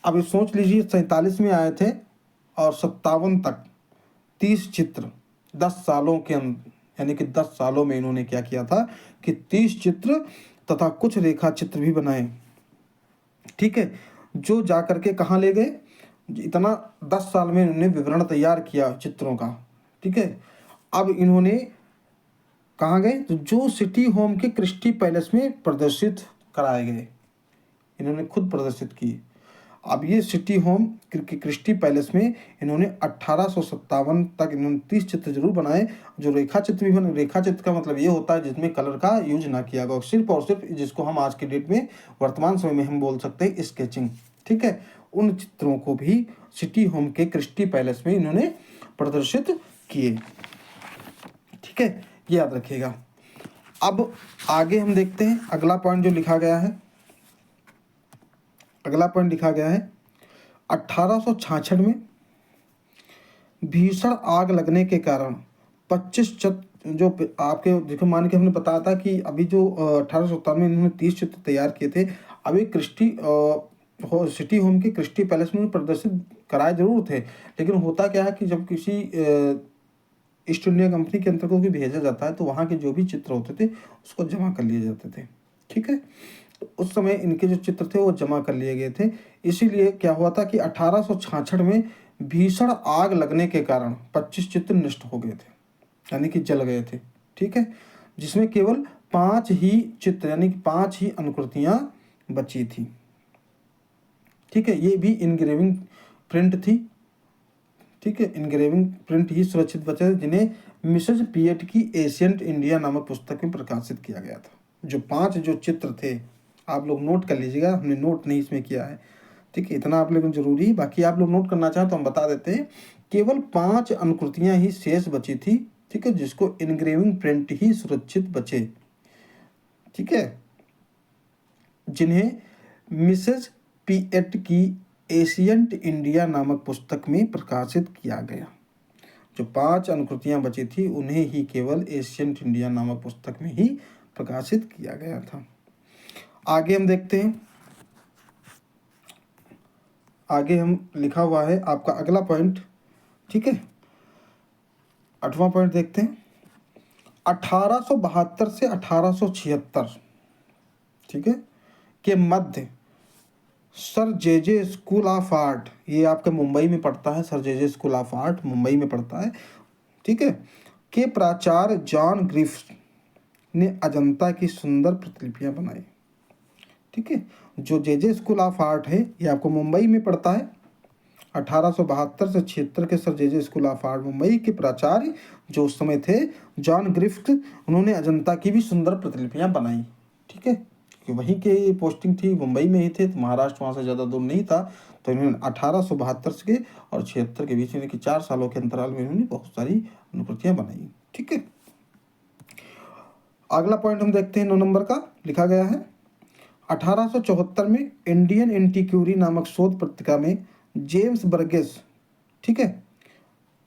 अब ये सोच लीजिए 47 में आए थे और 57 तक 30 चित्र 10 सालों के अंदर, यानी कि 10 सालों में इन्होंने क्या किया था कि 30 चित्र तथा कुछ रेखा चित्र भी बनाए, ठीक है, जो जा करके कहाँ ले गए, इतना 10 साल में इन्होंने विवरण तैयार किया चित्रों का, ठीक है। अब इन्होंने कहाँ गए, तो जो सिटी होम के क्रिस्टी पैलेस में प्रदर्शित कराए गए, इन्होंने खुद प्रदर्शित किए। अब ये सिटी होम क्रिस्टी पैलेस में इन्होंने 1857 तक इन्होंने 30 चित्र जरूर बनाए, जो रेखा चित्र भी बने। रेखा चित्र का मतलब ये होता है जिसमें कलर का यूज ना किया गया, सिर्फ और सिर्फ जिसको हम आज के डेट में वर्तमान समय में हम बोल सकते हैं स्केचिंग, ठीक है। उन चित्रों को भी सिटी होम के क्रिस्टी पैलेस में इन्होंने प्रदर्शित किए, ठीक है, ये याद रखिएगा। अब आगे हम देखते हैं अगला पॉइंट जो लिखा गया है। अगला पॉइंट लिखा गया है 1866 में भीषण आग लगने के कारण 25 चित्र, जो आपके देखो मान के हमने बताया था कि अभी जो 1857 में इन्होंने 30 चित्र तैयार किए थे, अभी क्रिस्टी सिटी होम के क्रिस्टी पैलेस में प्रदर्शित कराए जरूर थे, लेकिन होता क्या है कि जब किसी ईस्ट इंडिया कंपनी के अंतर्गत भी भेजा जाता है तो वहाँ के जो भी चित्र होते थे उसको जमा कर लिए जाते थे, ठीक है। उस समय इनके जो चित्र थे वो जमा कर लिए गए थे, इसीलिए क्या हुआ था कि 1866 में भीषण आग लगने के कारण 25 चित्र नष्ट हो गए थे, यानी कि जल गए थे, ठीक है, जिसमें केवल 5 ही चित्र यानी कि 5 ही अनुकृतियां बची थी, ठीक है। ये भी इनग्रेविंग प्रिंट थी, ठीक है, इनग्रेविंग प्रिंट ही सुरक्षित बचे, जिन्हें मिसेज पियट की एशियंट इंडिया नामक पुस्तक में प्रकाशित किया गया था। जो 5 जो चित्र थे आप लोग नोट कर लीजिएगा, हमने नोट नहीं इसमें किया है, ठीक है, इतना आप लोगों को जरूरी, बाकी आप लोग नोट करना चाहें तो हम बता देते हैं। केवल 5 अनुकृतियां ही शेष बची थी, ठीक है, जिसको इनग्रेविंग प्रिंट ही सुरक्षित बचे, ठीक है, जिन्हें मिसेज पियट की एशियंट इंडिया नामक पुस्तक में प्रकाशित किया गया। जो 5 अनुकृतियां बची थी उन्हें ही केवल एशियंट इंडिया नामक पुस्तक में ही प्रकाशित किया गया था। आगे हम देखते हैं, आगे हम लिखा हुआ है आपका अगला पॉइंट, ठीक है, 8वां पॉइंट देखते हैं 1872 से 1876, ठीक है, के मध्य sir J school of art, ये आपके मुंबई में पड़ता है, sir J school of art Mumbai में पड़ता है, ठीक है, के प्राचार्य जॉन ग्रिफ्थ ने अजंता की सुंदर प्रतिलिपियां बनाई, ठीक है। जो जे स्कूल ऑफ आर्ट है ये आपको मुंबई में पड़ता है। 1872 से 76 के sir J school of art Mumbai के प्राचार्य जो उस समय थे जॉन ग्रिफ्थ, उन्होंने अजंता की भी सुंदर प्रतिलिपियां बनाई, ठीक है, कि वहीं के पोस्टिंग थी, मुंबई में ही थे, तो महाराष्ट्र वहाँ से ज़्यादा दूर नहीं था, तो इन्होंने 1872 के और 76 के बीच में कि 4 सालों के अंतराल में इन्होंने बहुत सारी अनुकृतियाँ बनाई, ठीक है। अगला पॉइंट हम देखते हैं 9 नंबर का लिखा गया है 1874 में इंडियन एंटीक्यूरी नामक शोध पत्रिका में जेम्स बर्गेस, ठीक है,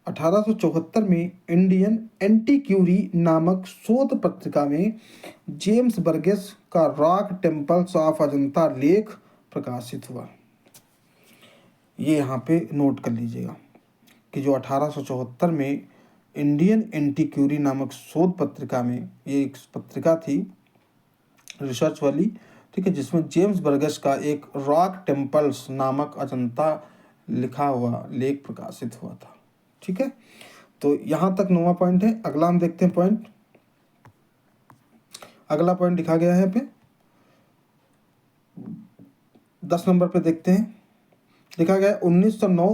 1874 में इंडियन एंटीक्यूरी नामक शोध पत्रिका में जेम्स बर्गेस का रॉक टेम्पल्स ऑफ अजंता लेख प्रकाशित हुआ। ये यहाँ पे नोट कर लीजिएगा कि जो 1874 में इंडियन एंटीक्यूरी नामक शोध पत्रिका में, ये एक पत्रिका थी रिसर्च वाली, ठीक है, जिसमें जेम्स बर्गेस का एक रॉक टेम्पल्स नामक अजंता लिखा हुआ लेख प्रकाशित हुआ था, ठीक है। तो यहाँ तक 9वां पॉइंट है। अगला हम देखते हैं पॉइंट, अगला पॉइंट लिखा गया है पे 10 नंबर पे देखते हैं, लिखा गया है 1909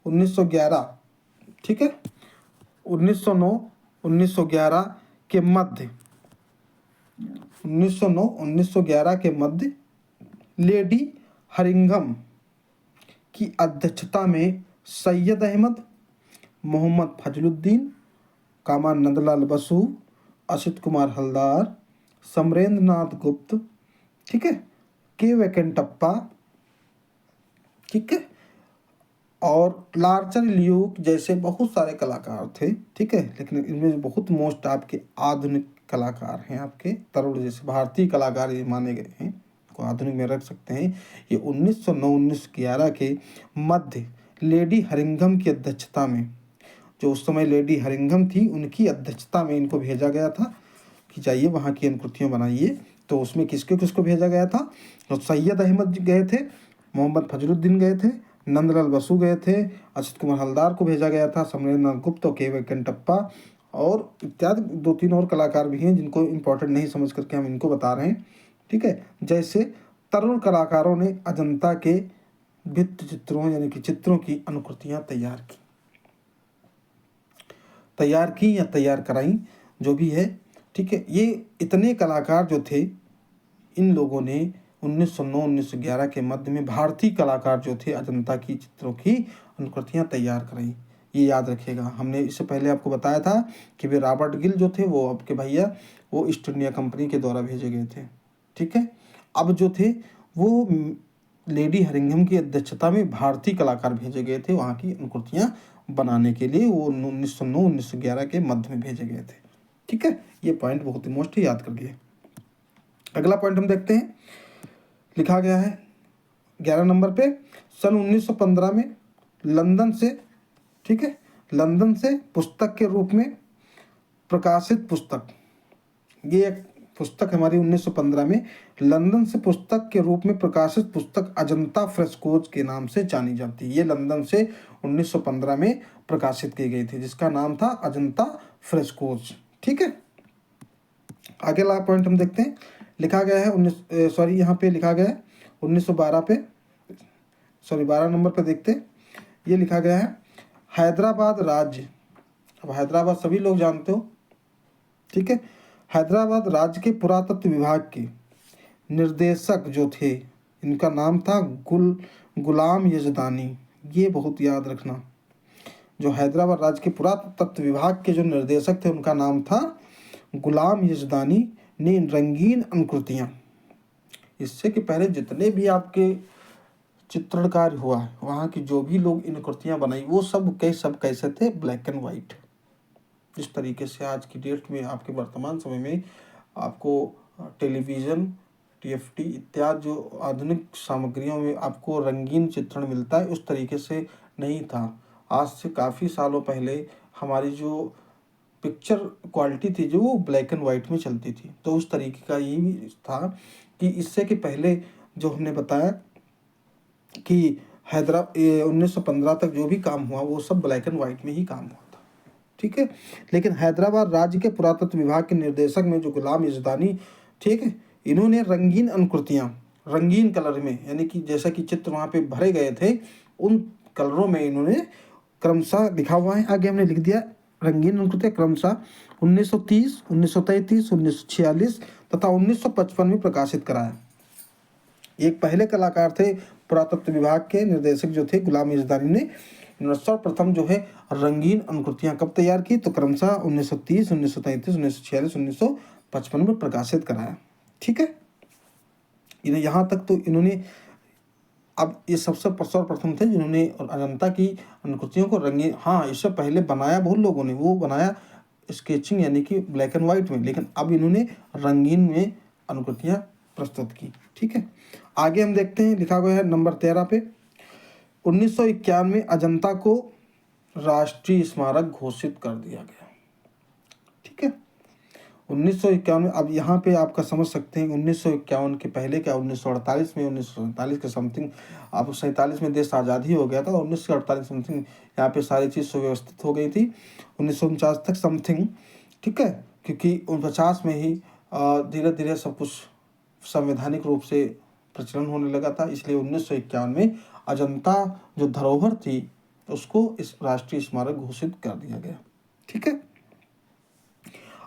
1911, ठीक है, 1909 1911 के मध्य 1909 1911 के मध्य लेडी हरिंघम की अध्यक्षता में सैयद अहमद, मोहम्मद फजलुद्दीन, कामा नंदलाल बसु, असित कुमार हलदार, समरेंद्र नाथ गुप्त, ठीक है, के वेंकटप्पा, ठीक है, और लार्चर ल्यूक जैसे बहुत सारे कलाकार थे, ठीक है। लेकिन इनमें बहुत मोस्ट आपके आधुनिक कलाकार हैं, आपके तरुण जैसे भारतीय कलाकार ये माने गए हैं, को आधुनिक में रख सकते हैं। ये 1909-1911 के मध्य लेडी हरिंघम की अध्यक्षता में, जो उस समय लेडी हरिंघम थी उनकी अध्यक्षता में इनको भेजा गया था कि जाइए वहाँ की अनुकृतियाँ बनाइए। तो उसमें किसको किसको भेजा गया था? तो सैयद अहमद गए थे, मोहम्मद फजरुद्दीन गए थे, नंदलाल बसु गए थे, अच्युत कुमार हलदार को भेजा गया था, समरेंद्रनाथ गुप्त और के वेंकटप्पा और इत्यादि 2-3 और कलाकार भी हैं जिनको इम्पोर्टेंट नहीं समझ करके हम इनको बता रहे हैं, ठीक है। जैसे तरुण कलाकारों ने अजंता के भित्ति चित्रों यानी कि चित्रों की अनुकृतियाँ तैयार की या तैयार कराई, जो भी है, ठीक है। ये इतने कलाकार जो थे, इन लोगों ने 1909-1911 के मध्य में भारतीय कलाकार जो थे अजंता की चित्रों की अनुकृतियाँ तैयार कराई। ये याद रखिएगा। हमने इससे पहले आपको बताया था कि वे रॉबर्ट गिल जो थे वो आपके भैया वो ईस्ट इंडिया कंपनी के द्वारा भेजे गए थे, ठीक है। अब जो थे वो लेडी हरिंघम की अध्यक्षता में भारतीय कलाकार भेजे गए थे वहाँ की अनुकृतियाँ बनाने के लिए। वो 1909-1911 के मध्य में भेजे गए थे, ठीक है। ये पॉइंट बहुत ही मोस्ट याद कर लिए। अगला पॉइंट हम देखते हैं, लिखा गया है 11 नंबर पे, सन 1915 में लंदन से, ठीक है, लंदन से पुस्तक के रूप में प्रकाशित पुस्तक, ये एक पुस्तक हमारी 1915 में लंदन से पुस्तक के रूप में प्रकाशित पुस्तक अजंता फ्रेस्कोज के नाम से जानी जाती है। ये लंदन से 1915 में प्रकाशित की गई थी जिसका नाम था अजंता फ्रेस्कोज, ठीक है। आगे वाला पॉइंट हम देखते हैं, लिखा गया है यहाँ पे लिखा गया है 1912 पे, 12 नंबर पे देखते हैं। ये लिखा गया है हैदराबाद राज्य, अब हैदराबाद सभी लोग जानते हो, ठीक है। हैदराबाद राज्य के पुरातत्व विभाग के निर्देशक जो थे इनका नाम था गुलाम यजदानी। ये बहुत याद रखना, जो हैदराबाद राज्य के पुरातत्व विभाग के जो निर्देशक थे उनका नाम था गुलाम यजदानी ने रंगीन अनुकृतियाँ, इससे कि पहले जितने भी आपके चित्रण कार्य हुआ है वहाँ की जो भी लोग इन कृतियाँ बनाई वो सब कैसे थे? Black and white. जिस तरीके से आज की डेट में आपके वर्तमान समय में आपको टेलीविज़न, टीएफटी इत्यादि जो आधुनिक सामग्रियों में आपको रंगीन चित्रण मिलता है उस तरीके से नहीं था। आज से काफ़ी सालों पहले हमारी जो पिक्चर क्वालिटी थी जो वो ब्लैक एंड वाइट में चलती थी। तो उस तरीके का ये भी था कि इससे कि पहले जो हमने बताया कि 1915 तक जो भी काम हुआ वो सब ब्लैक एंड वाइट में ही काम हुआ था, ठीक है। लेकिन हैदराबाद राज्य के पुरातत्व विभाग के निर्देशक में जो गुलाम यजदानी, ठीक है, इन्होंने रंगीन अनुकृतियाँ रंगीन कलर में यानी कि जैसा कि चित्र वहाँ पे भरे गए थे उन कलरों में इन्होंने क्रमशः लिखा हुआ है, आगे हमने लिख दिया रंगीन अनुकृतियाँ क्रमशः 1930, 1933, 1946 तथा 1955 में प्रकाशित कराया। एक पहले कलाकार थे पुरातत्व विभाग के निर्देशक जो थे गुलाम यजदानी ने सर्वप्रथम जो है रंगीन अनुकृतियाँ कब तैयार की? तो क्रमशः 1930, 1933, 1946, 1955 में प्रकाशित कराया, ठीक है। इन्हें यहाँ तक तो इन्होंने, अब ये सबसे सर्वप्रथम थे जिन्होंने अजंता की अनुकृतियों को रंगीन, हाँ इससे पहले बनाया बहुत लोगों ने, वो बनाया स्केचिंग यानी कि ब्लैक एंड वाइट में, लेकिन अब इन्होंने रंगीन में अनुकृतियाँ प्रस्तुत की, ठीक है। आगे हम देखते हैं, लिखा गया है नंबर 13 पे, 1951 में अजंता को राष्ट्रीय स्मारक घोषित कर दिया गया, ठीक है। 1951 में, अब यहाँ पे आपका समझ सकते हैं 1951 के पहले क्या 1948 में, 1947 के समथिंग, आप 47 में देश आज़ादी हो गया था और 1948 समथिंग यहाँ पे सारी चीज़ सुव्यवस्थित हो गई थी 1949 तक समथिंग, ठीक है। क्योंकि 49 में ही धीरे धीरे सब कुछ संवैधानिक रूप से प्रचलन होने लगा था, इसलिए 1951 में अजंता जो धरोहर थी उसको इस राष्ट्रीय स्मारक घोषित कर दिया गया, ठीक है।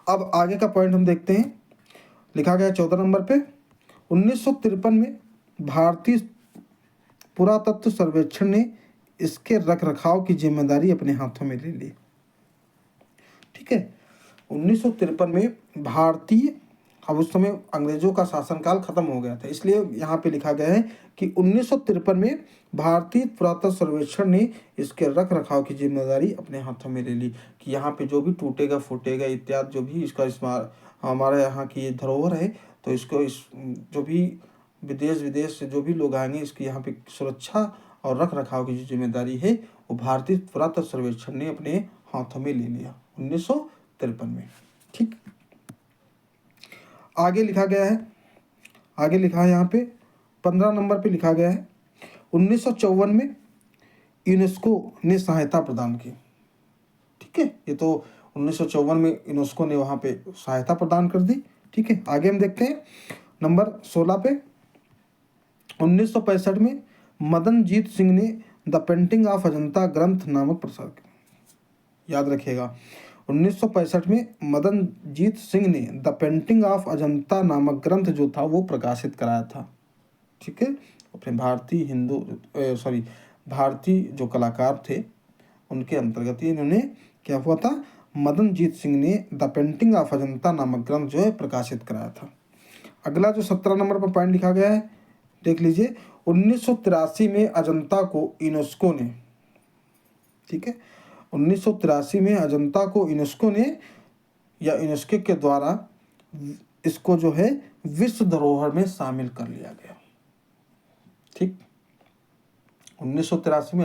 अब आगे का पॉइंट हम देखते हैं, लिखा गया 14 नंबर पे, 1953 में भारतीय पुरातत्व सर्वेक्षण ने इसके रख रखाव की जिम्मेदारी अपने हाथों में ले ली, ठीक है। 1953 में भारतीय अब उस समय अंग्रेजों का शासनकाल खत्म हो गया था, इसलिए यहाँ पे लिखा गया है कि 1953 में भारतीय पुरातत्व सर्वेक्षण ने इसके रख रखाव की जिम्मेदारी अपने हाथों में ले ली, कि यहाँ पे जो भी टूटेगा फूटेगा इत्यादि जो भी इसका हमारे यहाँ की ये धरोहर है, तो इसको जो भी विदेश से जो भी लोग आएंगे इसकी यहाँ पे सुरक्षा और रख रखाव की जो जिम्मेदारी है वो भारतीय पुरातत्व सर्वेक्षण ने अपने हाथों में ले लिया 1953 में। ठीक, आगे लिखा गया है, आगे लिखा है यहाँ पे 15 नंबर पे लिखा गया है 1954 में यूनेस्को ने सहायता प्रदान की। ठीक है, ये तो 1954 में यूनेस्को ने वहाँ पे सहायता प्रदान कर दी। ठीक है, आगे हम देखते हैं नंबर 16 पे 1965 में मदनजीत सिंह ने द पेंटिंग ऑफ अजंता ग्रंथ नामक प्रसार किया। याद रखिएगा 1965 में मदनजीत सिंह ने द पेंटिंग ऑफ अजंता नामक ग्रंथ जो था वो प्रकाशित कराया था। ठीक है, अपने भारतीय जो कलाकार थे उनके अंतर्गत इन्होंने क्या हुआ था, मदनजीत सिंह ने द पेंटिंग ऑफ अजंता नामक ग्रंथ जो है प्रकाशित कराया था। अगला जो 17 नंबर पर पॉइंट लिखा गया है देख लीजिए 1983 में अजंता को यूनेस्को ने, ठीक है, 1983 में अजंता को यूनेस्को ने या यूनेस्को के द्वारा इसको जो है विश्व धरोहर में शामिल कर लिया गया। ठीक, 1983 में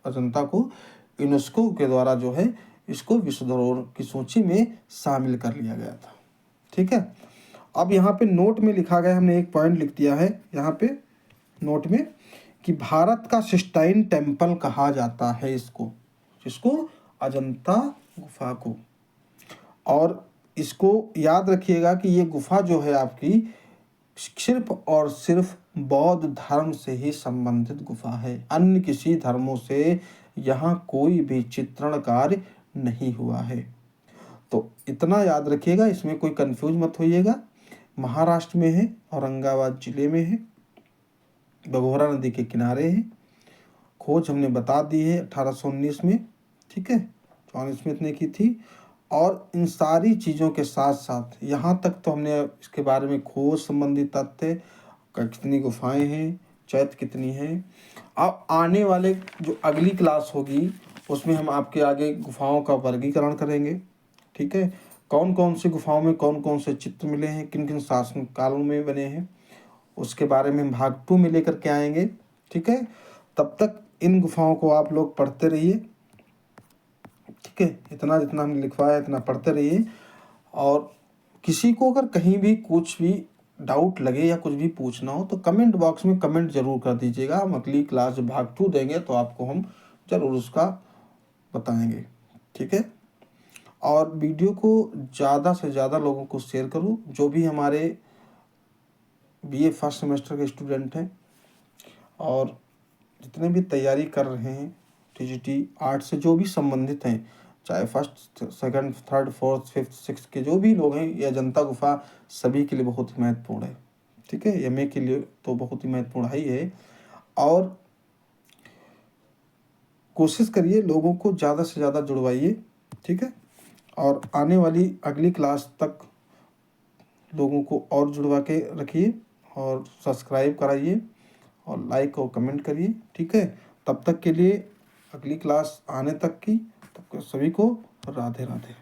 अजंता को यूनेस्को के द्वारा जो है इसको विश्व धरोहर की सूची में शामिल कर लिया गया था। ठीक है, अब यहाँ पे नोट में लिखा गया, हमने एक पॉइंट लिख दिया है यहाँ पे नोट में कि भारत का सिस्टाइन टेम्पल कहा जाता है इसको अजंता गुफा को। और इसको याद रखिएगा कि ये गुफा जो है आपकी सिर्फ और सिर्फ बौद्ध धर्म से ही संबंधित गुफा है, अन्य किसी धर्मों से यहाँ कोई भी चित्रण कार्य नहीं हुआ है। तो इतना याद रखिएगा, इसमें कोई कंफ्यूज मत होइएगा। महाराष्ट्र में है, औरंगाबाद जिले में है, बघोरा नदी के किनारे है। खोज हमने बता दी है 1819 में। ठीक है, जॉन स्मिथ ने की थी। और इन सारी चीज़ों के साथ साथ यहाँ तक तो हमने इसके बारे में खोज संबंधी तथ्य, कितनी गुफाएं हैं, चैत्य कितनी हैं। अब आने वाले जो अगली क्लास होगी उसमें हम आपके आगे गुफाओं का वर्गीकरण करेंगे। ठीक है, कौन कौन सी गुफाओं में कौन कौन से चित्र मिले हैं, किन किन शासन कालों में बने हैं, उसके बारे में हम भाग 2 में लेकर के आएंगे। ठीक है, तब तक इन गुफाओं को आप लोग पढ़ते रहिए। ठीक है, इतना जितना हमने लिखवाया इतना पढ़ते रहिए। और किसी को अगर कहीं भी कुछ भी डाउट लगे या कुछ भी पूछना हो तो कमेंट बॉक्स में कमेंट जरूर कर दीजिएगा। हम अगली क्लास जब भाग 2 देंगे तो आपको हम जरूर उसका बताएंगे। ठीक है, और वीडियो को ज़्यादा से ज़्यादा लोगों को शेयर करो। जो भी हमारे बीए फर्स्ट सेमेस्टर के स्टूडेंट हैं और जितने भी तैयारी कर रहे हैं टीजीटी आर्ट से जो भी संबंधित हैं, चाहे first second third fourth fifth sixth के जो भी लोग हैं, ये अजंता गुफा सभी के लिए बहुत ही महत्वपूर्ण है। ठीक है, एमए के लिए तो बहुत ही महत्वपूर्ण ही है। और कोशिश करिए लोगों को ज़्यादा से ज़्यादा जुड़वाइए। ठीक है, और आने वाली अगली क्लास तक लोगों को और जुड़वा के रखिए और सब्सक्राइब कराइए और लाइक और कमेंट करिए। ठीक है, तब तक के लिए अगली क्लास आने तक की तब सभी को राधे राधे।